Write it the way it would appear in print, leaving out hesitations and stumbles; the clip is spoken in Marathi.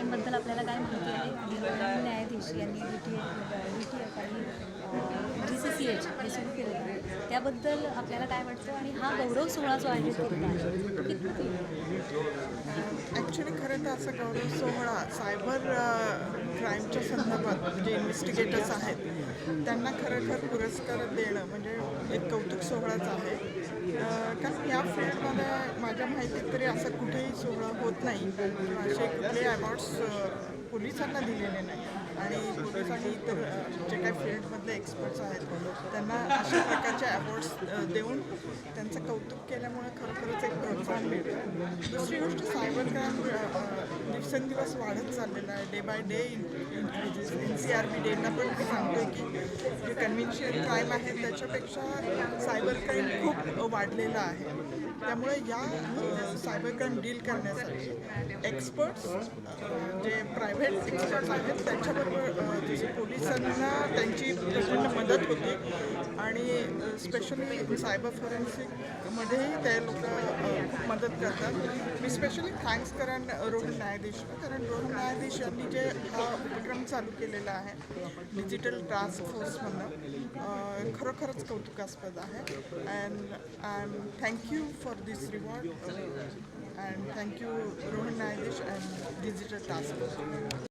क्राईमबद्दल आपल्याला काय माहिती आहे आणि रोहन न्यायाधीश यांनी DTF आणि GCCH हे सुरू केलेलं आहे त्याबद्दल आपल्याला काय वाटतं आणि हा गौरव सोहळा जो आयोजित केलेला आहे तो किती ॲक्च्युली खरं तर असा गौरव सोहळा सायबर क्राईमच्या संदर्भात जे इन्व्हेस्टिगेटर्स आहेत त्यांना खरोखर पुरस्कार देणं म्हणजे एक कौतुक सोहळाच आहे. कारण या फील्डमध्ये माझ्या माहितीत तरी असं कुठेही सोहळा होत नाही किंवा असे कुठले अवॉर्ड्स पोलिसांना दिलेले नाही आणि पोलिसांनी इतर जे काही फील्डमधले एक्सपर्ट्स आहेत त्यांना अशा प्रकारचे अवॉर्ड्स देऊन त्यांचं कौतुक केल्यामुळे खरोखरच एक प्रोत्साहन मिळतं. दुसरी गोष्ट सायबर क्राईम दिवसेंदिवस वाढत चाललेला आहे. Day by day increases. NCRB data पण मी सांगतोय की जे कन्व्हेन्शियल क्राईम आहे त्याच्यापेक्षा सायबर क्राईम खूप वाढलेला आहे. त्यामुळे या सायबर क्राईम डील करण्यासाठी एक्सपर्ट्स जे प्रायव्हेट एक्सपर्ट्स आहेत त्यांच्याबरोबर जसे पोलिसांना त्यांची प्रचंड मदत होती आणि स्पेशली सायबर फॉरेन्सिकमध्येही ते लोक खूप मदत करतात. मी स्पेशली थँक्स करेन रोहन न्यायाधीशला कारण रोहन न्यायाधीश यांनी जे हा उपक्रम चालू केलेला आहे डिजिटल टास्क फोर्समधनं खरोखरच कौतुकास्पद आहे. And thank you for this reward and thank you Rohan न्यायाधीश अँड डिजिटल टास्क फोर्स.